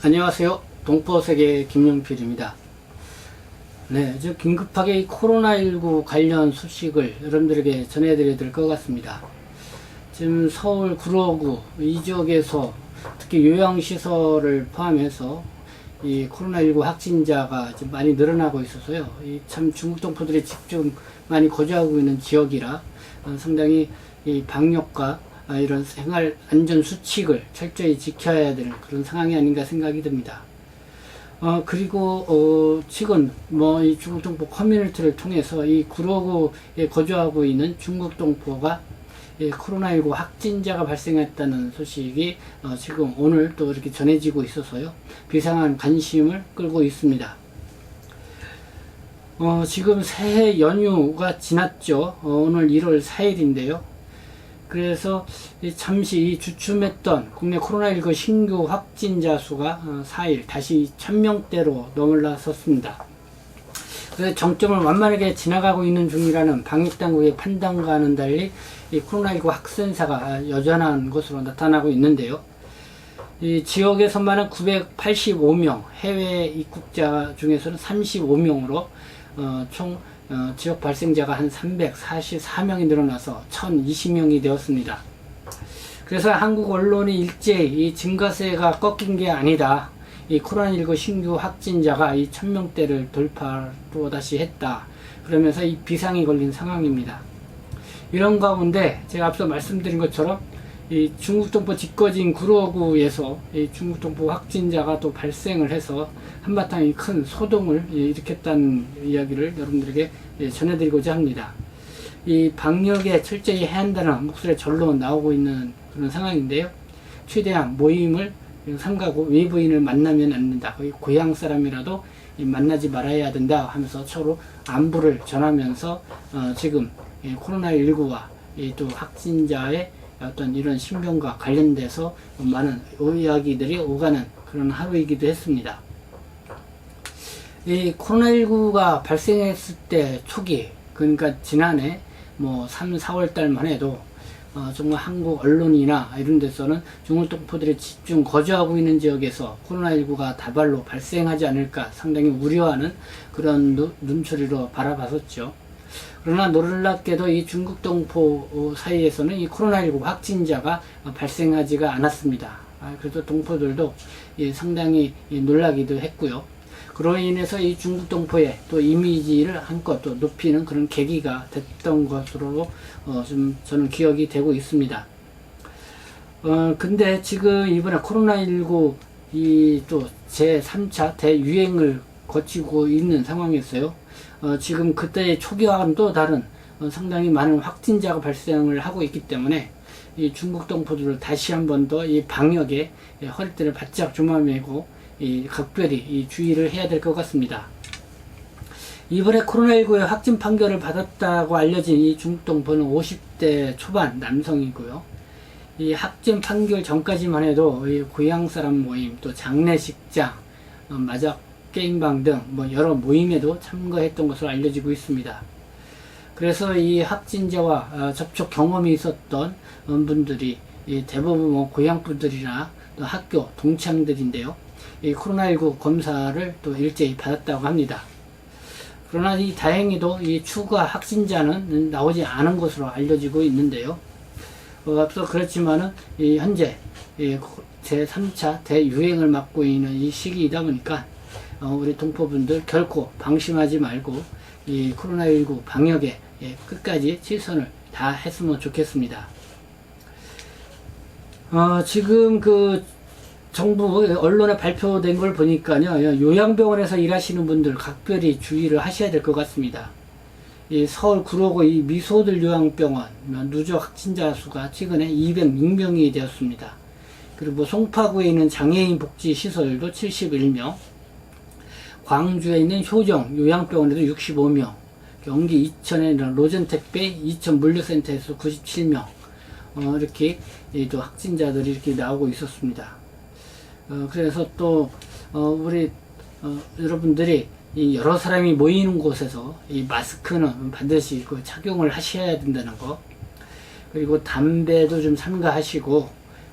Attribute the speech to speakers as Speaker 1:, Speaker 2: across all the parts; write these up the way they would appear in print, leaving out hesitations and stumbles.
Speaker 1: 안녕하세요. 동포세계 김용필입니다. 네, 저 긴급하게 이 코로나19 관련 소식을 여러분들에게 전해드려야 될 것 같습니다. 지금 서울 구로구 이 지역에서 특히 요양시설을 포함해서 이 코로나19 확진자가 좀 많이 늘어나고 있어서요. 이 참 중국 동포들이 집중 많이 거주하고 있는 지역이라 상당히 이 방역과 이런 생활 안전 수칙을 철저히 지켜야 되는 그런 상황이 아닌가 생각이 듭니다. 그리고 최근 이 중국 동포 커뮤니티를 통해서 이 구로구에 거주하고 있는 중국 동포가 코로나19 확진자가 발생했다는 소식이 지금 오늘 또 이렇게 전해지고 있어서요. 비상한 관심을 끌고 있습니다. 지금 새해 연휴가 지났죠. 오늘 1월 4일인데요. 그래서 잠시 이 주춤했던 국내 코로나19 신규 확진자 수가 4일 다시 1000명대로 넘어섰습니다. 그래서 정점을 완만하게 지나가고 있는 중이라는 방역당국의 판단과는 달리 이 코로나19 확산세가 여전한 것으로 나타나고 있는데요. 이 지역에서만은 985명, 해외 입국자 중에서는 35명으로 총 지역 발생자가 한 344명이 늘어나서 1020명이 되었습니다. 그래서 한국 언론이 일제히 이 증가세가 꺾인 게 아니다. 이 코로나19 신규 확진자가 이 1000명대를 돌파 또 다시 했다. 그러면서 이 비상이 걸린 상황입니다. 이런 가운데 제가 앞서 말씀드린 것처럼 이 중국 동포 집거지인 구로구에서 이 중국 동포 확진자가 또 발생을 해서 한바탕 큰 소동을 일으켰다는 이야기를 여러분들에게 전해드리고자 합니다. 이 방역에 철저히 해야 한다는 목소리가 절로 나오고 있는 그런 상황인데요. 최대한 모임을 삼가고 외부인을 만나면 안 된다. 거의 고향 사람이라도 만나지 말아야 된다 하면서 서로 안부를 전하면서 지금 코로나19와 또 확진자의 어떤 이런 신병과 관련돼서 많은 이야기들이 오가는 그런 하루이기도 했습니다. 이 코로나19가 발생했을 때 초기, 그러니까 지난해 3, 4월 달만 해도 정말 한국 언론이나 이런 데서는 중국 동포들이 집중 거주하고 있는 지역에서 코로나19가 다발로 발생하지 않을까 상당히 우려하는 그런 눈초리로 바라봤었죠. 그러나 놀랍게도 이 중국 동포 사이에서는 이 코로나19 확진자가 발생하지가 않았습니다. 그래서 동포들도 상당히 놀라기도 했고요. 그로 인해서 이 중국 동포의 또 이미지를 한껏 또 높이는 그런 계기가 됐던 것으로 좀 저는 기억이 되고 있습니다. 근데 지금 이번에 코로나19 이 또 제3차 대유행을 거치고 있는 상황이었어요. 지금 그때의 초기와는 또 다른 상당히 많은 확진자가 발생을 하고 있기 때문에 이 중국 동포들을 다시 한 번 더 이 방역에 허리띠를 바짝 조마매고 각별히 주의를 해야 될 것 같습니다. 이번에 코로나19의 확진 판결을 받았다고 알려진 이 중국 동포는 50대 초반 남성이고요. 이 확진 판결 전까지만 해도 이 고향 사람 모임, 또 장례식장, 마작 게임방 등 여러 모임에도 참가했던 것으로 알려지고 있습니다. 그래서 이 확진자와 접촉 경험이 있었던 분들이 대부분 고향 분들이나 또 학교 동창들인데요. 이 코로나19 검사를 또 일제히 받았다고 합니다. 그러나 다행히도 이 추가 확진자는 나오지 않은 것으로 알려지고 있는데요. 앞서 그렇지만은 현재 제3차 대유행을 맞고 있는 이 시기이다 보니까 우리 동포분들 결코 방심하지 말고 이 코로나19 방역에 끝까지 최선을 다했으면 좋겠습니다. 지금 그 정부 언론에 발표된 걸 보니까요, 요양병원에서 일하시는 분들 각별히 주의를 하셔야 될 것 같습니다. 이 서울 구로구 이 미소들 요양병원 누적 확진자 수가 최근에 206명이 되었습니다. 그리고 송파구에 있는 장애인 복지 시설도 71명, 광주에 있는 효정 요양병원에도 65명, 경기 이천에 있는 로젠택배 이천 물류센터에서 97명, 이렇게 또 확진자들이 이렇게 나오고 있었습니다. 그래서 또 우리 여러분들이 이 여러 사람이 모이는 곳에서 이 마스크는 반드시 착용을 하셔야 된다는 거, 그리고 담배도 좀 삼가하시고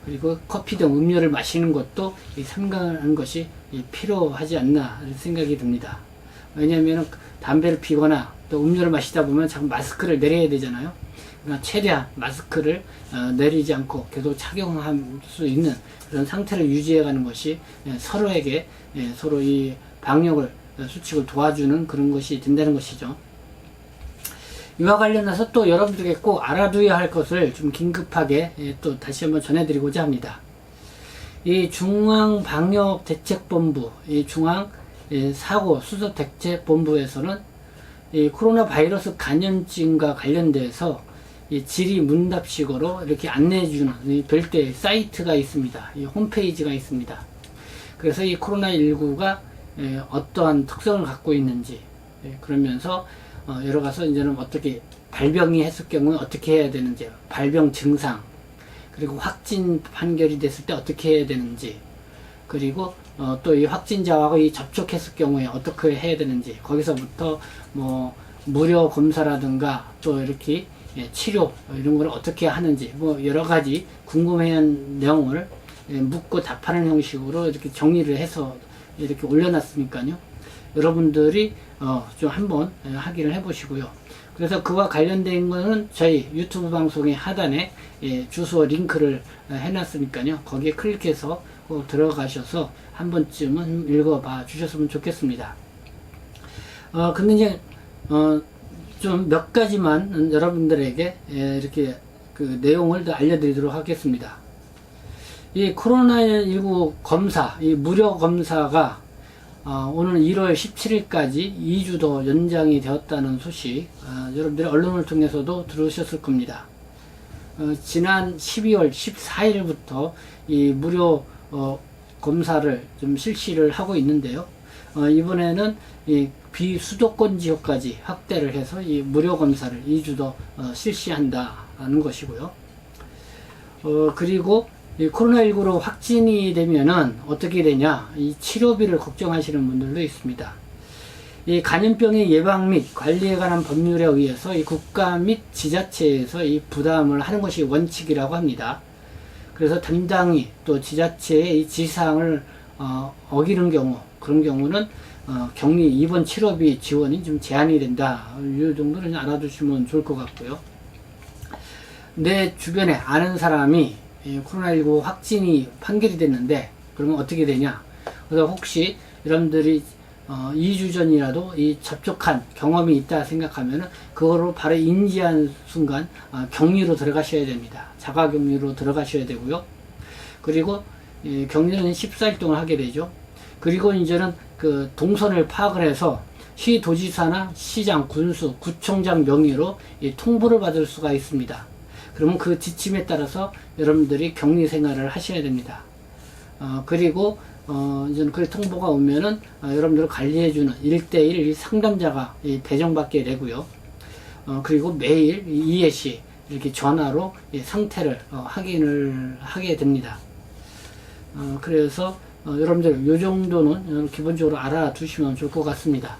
Speaker 1: 그리고 커피 등 음료를 마시는 것도 삼가하는 것이 필요하지 않나 생각이 듭니다. 왜냐하면 담배를 피거나 또 음료를 마시다 보면 자꾸 마스크를 내려야 되잖아요. 그러나 최대한 마스크를 내리지 않고 계속 착용할 수 있는 그런 상태를 유지해 가는 것이 서로에게 서로 이 방역을 수칙을 도와주는 그런 것이 된다는 것이죠. 이와 관련해서 또 여러분들에게 꼭 알아두어야 할 것을 좀 긴급하게 또 다시 한번 전해드리고자 합니다. 이 중앙방역대책본부, 이 중앙사고수습대책본부에서는 이 코로나 바이러스 감염증과 관련돼서 이 질의문답식으로 이렇게 안내해주는 별도의 사이트가 있습니다. 이 홈페이지가 있습니다. 그래서 이 코로나19가 어떠한 특성을 갖고 있는지, 그러면서 여러 가지 이제는 어떻게 발병이 했을 경우에 어떻게 해야 되는지, 발병 증상, 그리고 확진 판결이 됐을 때 어떻게 해야 되는지, 그리고 또 이 확진자하고 이 접촉했을 경우에 어떻게 해야 되는지, 거기서부터 뭐 무료 검사라든가 또 이렇게 치료 이런 걸 어떻게 하는지, 뭐 여러 가지 궁금해한 내용을 묻고 답하는 형식으로 이렇게 정리를 해서 이렇게 올려놨으니까요. 여러분들이 좀 한번 확인을 해보시고요. 그래서 그와 관련된 거는 저희 유튜브 방송의 하단에 주소 링크를 해놨으니까요. 거기에 클릭해서 꼭 들어가셔서 한 번쯤은 읽어봐 주셨으면 좋겠습니다. 근데 이제 좀 몇 가지만 여러분들에게 이렇게 그 내용을 더 알려드리도록 하겠습니다. 이 코로나19 검사, 이 무료 검사가 오늘 1월 17일까지 2주 더 연장이 되었다는 소식, 여러분들이 언론을 통해서도 들으셨을 겁니다. 지난 12월 14일부터 이 무료 검사를 좀 실시를 하고 있는데요. 이번에는 이 비수도권 지역까지 확대를 해서 이 무료 검사를 2주 더 실시한다는 것이고요. 그리고 이 코로나19로 확진이 되면은 어떻게 되냐, 이 치료비를 걱정하시는 분들도 있습니다. 이 감염병의 예방 및 관리에 관한 법률에 의해서 이 국가 및 지자체에서 이 부담을 하는 것이 원칙이라고 합니다. 그래서 담당이 또 지자체의 이 지시사항을 어기는 경우, 그런 경우는 격리 입원 치료비 지원이 좀 제한이 된다. 이 정도는 알아두시면 좋을 것 같고요. 내 주변에 아는 사람이 코로나19 확진이 판결이 됐는데 그러면 어떻게 되냐? 그래서 혹시 여러분들이 2주 전이라도 이 접촉한 경험이 있다 생각하면 그거로 바로 인지한 순간 격리로 들어가셔야 됩니다. 자가격리로 들어가셔야 되고요. 그리고 격리는 14일 동안 하게 되죠. 그리고 이제는 그 동선을 파악을 해서 시도지사나 시장, 군수, 구청장 명의로 통보를 받을 수가 있습니다. 그러면 그 지침에 따라서 여러분들이 격리 생활을 하셔야 됩니다. 그리고 이제 그 통보가 오면은 여러분들을 관리해주는 1대1 상담자가 배정받게 되고요. 그리고 매일 이해시 이렇게 전화로 상태를 확인을 하게 됩니다. 그래서 여러분들 요 정도는 기본적으로 알아두시면 좋을 것 같습니다.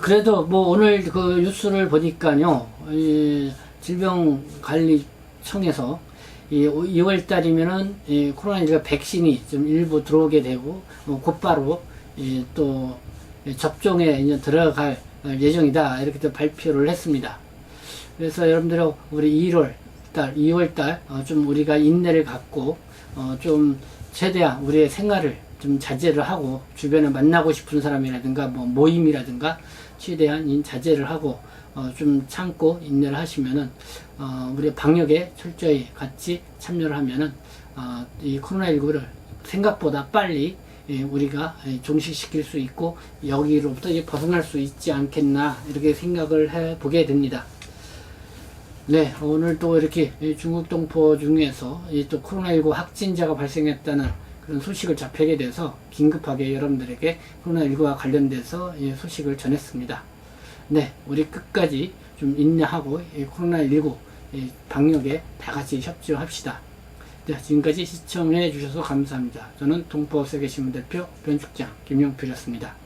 Speaker 1: 그래도 뭐 오늘 그 뉴스를 보니까요, 질병관리청에서 2월 달이면은 코로나19 백신이 좀 일부 들어오게 되고 곧바로 또 접종에 이제 들어갈 예정이다, 이렇게 또 발표를 했습니다. 그래서 여러분들 우리 1월 달, 2월 달 좀 우리가 인내를 갖고 좀 최대한 우리의 생활을 좀 자제를 하고 주변에 만나고 싶은 사람이라든가 뭐 모임이라든가 최대한 자제를 하고 좀 참고 인내를 하시면은 우리 방역에 철저히 같이 참여를 하면은 이 코로나19를 생각보다 빨리 우리가 종식시킬 수 있고 여기로부터 벗어날 수 있지 않겠나, 이렇게 생각을 해 보게 됩니다. 네, 오늘 또 이렇게 중국 동포 중에서 또 코로나19 확진자가 발생했다는 그런 소식을 접하게 돼서 긴급하게 여러분들에게 코로나19와 관련돼서 소식을 전했습니다. 네, 우리 끝까지 좀 인내하고 코로나19 방역에 다 같이 협조합시다. 네, 지금까지 시청해 주셔서 감사합니다. 저는 동포세계신문 대표 변축장 김용필이었습니다.